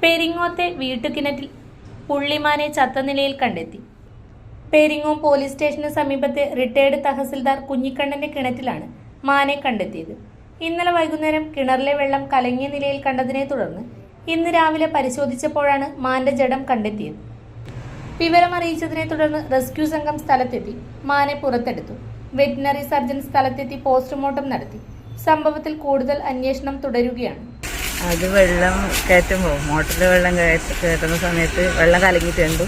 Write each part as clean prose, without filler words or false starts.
പെരിങ്ങോത്തെ വീട്ടുകിണറ്റിൽ പുള്ളിമാനെ ചത്ത നിലയിൽ കണ്ടെത്തി. പെരിങ്ങോം പോലീസ് സ്റ്റേഷന് സമീപത്തെ റിട്ടയർഡ് തഹസിൽദാർ കുഞ്ഞിക്കണ്ണന്റെ കിണറ്റിലാണ് മാനെ കണ്ടെത്തിയത്. ഇന്നലെ വൈകുന്നേരം കിണറിലെ വെള്ളം കലങ്ങിയ നിലയിൽ കണ്ടതിനെ തുടർന്ന് ഇന്ന് രാവിലെ പരിശോധിച്ചപ്പോഴാണ് മാന്റെ ജഡം കണ്ടെത്തിയത്. വിവരമറിയിച്ചതിനെ തുടർന്ന് റെസ്ക്യൂ സംഘം സ്ഥലത്തെത്തി മാനെ പുറത്തെടുത്തു. വെറ്റിനറി സർജൻ സ്ഥലത്തെത്തി പോസ്റ്റ്മോർട്ടം നടത്തി. സംഭവത്തിൽ കൂടുതൽ അന്വേഷണം തുടരുകയാണ്. അത് വെള്ളം കയറ്റുമ്പോൾ മോട്ടറിൽ വെള്ളം കയറ്റുന്ന സമയത്ത് വെള്ളം കലങ്ങിയിട്ടുണ്ട്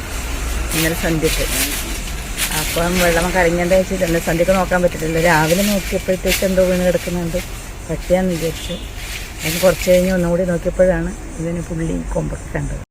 ഇന്നലെ സന്ധ്യക്ക്. അപ്പം വെള്ളം കലങ്ങിയതിൻ്റെ വെച്ചിട്ടുണ്ട്. സന്ധ്യക്ക് നോക്കാൻ പറ്റില്ല. രാവിലെ നോക്കിയപ്പോഴത്തേക്ക് എന്തോ വീണ് കിടക്കുന്നുണ്ട്. പട്ടിയാന്ന് വിചാരിച്ചു. അതിന് കുറച്ച് കഴിഞ്ഞ് ഒന്നുകൂടി നോക്കിയപ്പോഴാണ് ഇതിന് പുള്ളി കൊമ്പൊക്കെ കണ്ടത്.